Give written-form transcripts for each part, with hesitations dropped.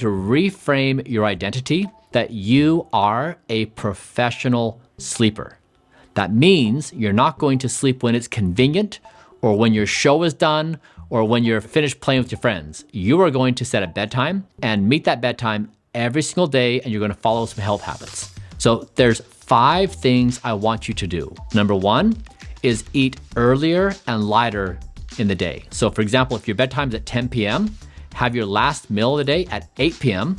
to reframe your identity that you are a professional sleeper. That means you're not going to sleep when it's convenient or when your show is done or when you're finished playing with your friends. You are going to set a bedtime and meet that bedtime every single day, and you're going to follow some health habits. So there's 5 things I want you to do. Number 1 is eat earlier and lighter in the day. So for example, if your bedtime's at 10 p.m., have your last meal of the day at 8 p.m.,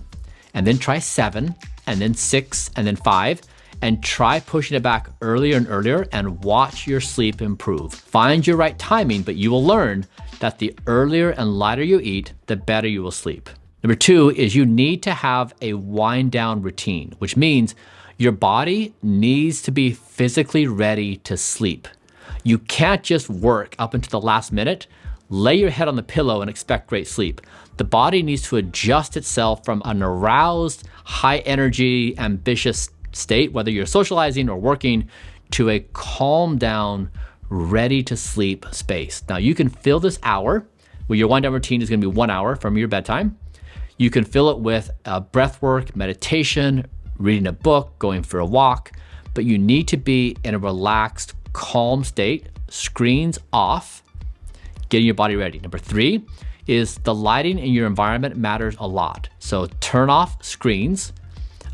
and then try 7, and then 6, and then 5, and try pushing it back earlier and earlier and watch your sleep improve. Find your right timing, but you will learn that the earlier and lighter you eat, the better you will sleep. Number 2 is you need to have a wind down routine, which means your body needs to be physically ready to sleep. You can't just work up until the last minute, lay your head on the pillow and expect great sleep. The body needs to adjust itself from an aroused, high energy, ambitious state, whether you're socializing or working, to a calm down, ready to sleep space. Now you can fill this hour, where your wind down routine is gonna be 1 hour from your bedtime. You can fill it with breath work, meditation, reading a book, going for a walk, but you need to be in a relaxed, calm state, screens off, getting your body ready. Number 3 is the lighting in your environment matters a lot. So turn off screens.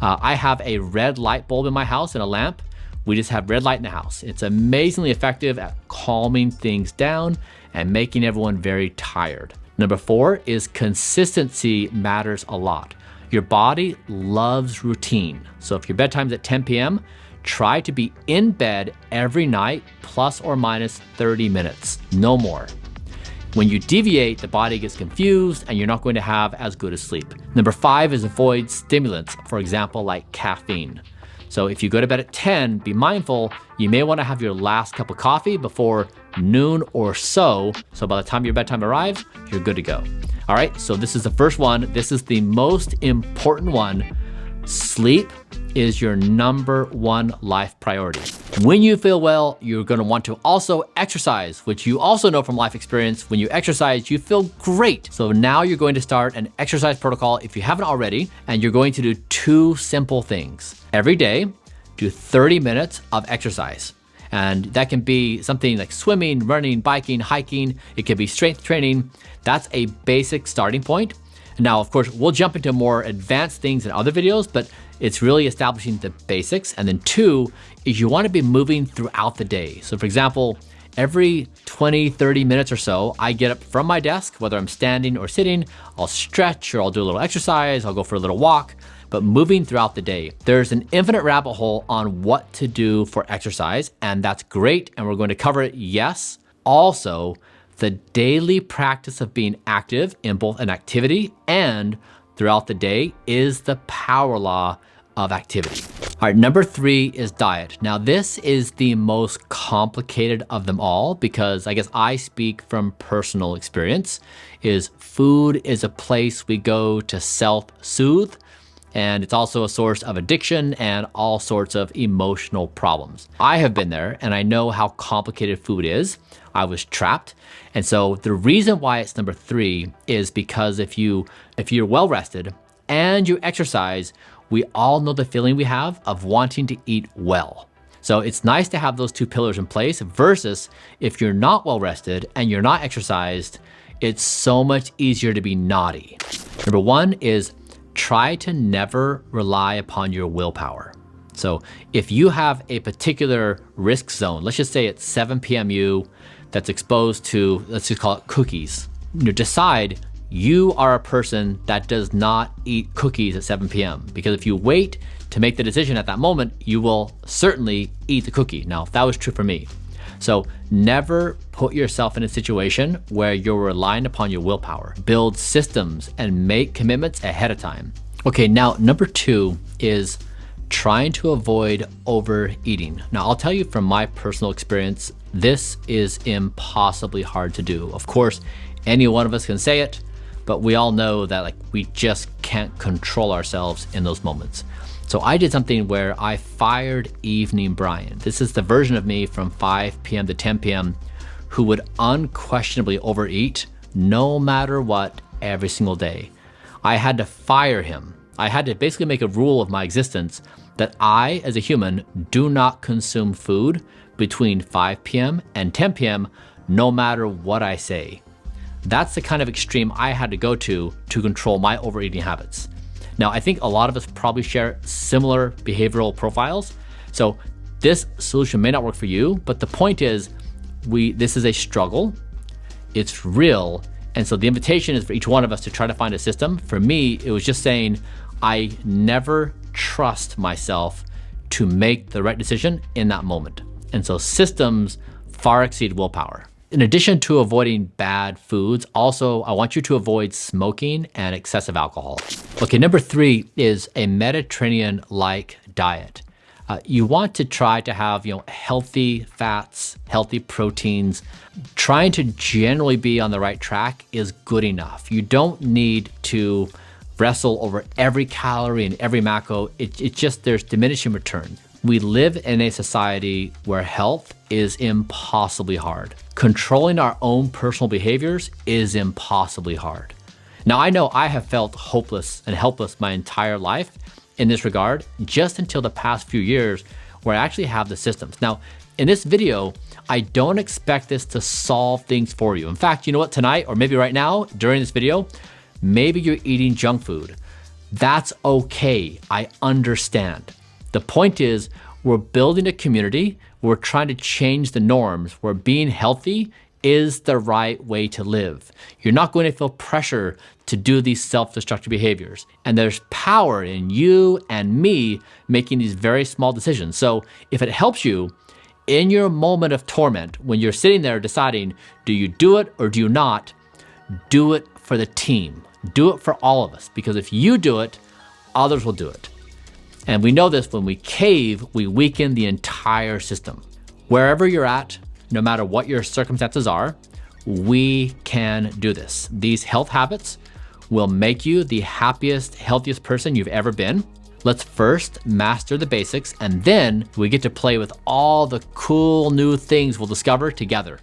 I have a red light bulb in my house and a lamp. We just have red light in the house. It's amazingly effective at calming things down and making everyone very tired. Number 4 is consistency matters a lot. Your body loves routine. So if your bedtime's at 10 p.m., try to be in bed every night plus or minus 30 minutes, no more. When you deviate, the body gets confused and you're not going to have as good a sleep. Number 5 is avoid stimulants, for example, like caffeine. So if you go to bed at 10, be mindful, you may want to have your last cup of coffee before noon or so. So by the time your bedtime arrives, you're good to go. All right, so this is the first one. This is the most important one. Sleep is your number 1 life priority. When you feel well, you're gonna want to also exercise, which you also know from life experience. When you exercise, you feel great. So now you're going to start an exercise protocol if you haven't already, and you're going to do 2 simple things. Every day, do 30 minutes of exercise. And that can be something like swimming, running, biking, hiking. It can be strength training. That's a basic starting point. Now, of course, we'll jump into more advanced things in other videos, but it's really establishing the basics. And then 2 is you want to be moving throughout the day. So for example, every 20, 30 minutes or so, I get up from my desk, whether I'm standing or sitting, I'll stretch or I'll do a little exercise, I'll go for a little walk, but moving throughout the day. There's an infinite rabbit hole on what to do for exercise, and that's great, and we're going to cover it, yes. Also, the daily practice of being active in both an activity and throughout the day is the power law of activity. All right, number 3 is diet. Now this is the most complicated of them all because I guess I speak from personal experience, is food is a place we go to self-soothe, and it's also a source of addiction and all sorts of emotional problems. I have been there and I know how complicated food is. I was trapped. And so the reason why it's number 3 is because if you're well rested and you exercise, we all know the feeling we have of wanting to eat well. So it's nice to have those 2 pillars in place versus if you're not well rested and you're not exercised, it's so much easier to be naughty. Number 1 is try to never rely upon your willpower. So if you have a particular risk zone, let's just say it's 7 p.m. that's exposed to, let's just call it cookies. You decide you are a person that does not eat cookies at 7 p.m. because if you wait to make the decision at that moment, you will certainly eat the cookie. Now, that was true for me. So never put yourself in a situation where you're relying upon your willpower. Build systems and make commitments ahead of time. Okay, now number 2 is trying to avoid overeating. Now, I'll tell you from my personal experience, this is impossibly hard to do. Of course, any one of us can say it, but we all know that we just can't control ourselves in those moments. So I did something where I fired evening Bryan. This is the version of me from 5 p.m. to 10 p.m. who would unquestionably overeat no matter what every single day. I had to fire him. I had to basically make a rule of my existence that I, as a human, do not consume food between 5 p.m. and 10 p.m. no matter what I say. That's the kind of extreme I had to go to control my overeating habits. Now, I think a lot of us probably share similar behavioral profiles. So this solution may not work for you, but the point is, this is a struggle. It's real. And so the invitation is for each one of us to try to find a system. For me, it was just saying, I never trust myself to make the right decision in that moment. And so systems far exceed willpower. In addition to avoiding bad foods, also, I want you to avoid smoking and excessive alcohol. Okay, number 3 is a Mediterranean-like diet. You want to try to have, healthy fats, healthy proteins. Trying to generally be on the right track is good enough. You don't need to wrestle over every calorie and every macro. It's just, there's diminishing return. We live in a society where health is impossibly hard. Controlling our own personal behaviors is impossibly hard. Now, I know I have felt hopeless and helpless my entire life in this regard, just until the past few years where I actually have the systems. Now, in this video, I don't expect this to solve things for you. In fact, you know what, tonight, or maybe right now, during this video, maybe you're eating junk food. That's okay, I understand. The point is, we're building a community, we're trying to change the norms, where being healthy is the right way to live. You're not going to feel pressure to do these self-destructive behaviors. And there's power in you and me making these very small decisions. So if it helps you, in your moment of torment, when you're sitting there deciding, do you do it or do you not, do it for the team. Do it for all of us, because if you do it, others will do it. And we know this, when we cave, we weaken the entire system. Wherever you're at, no matter what your circumstances are, we can do this. These health habits will make you the happiest, healthiest person you've ever been. Let's first master the basics, and then we get to play with all the cool new things we'll discover together.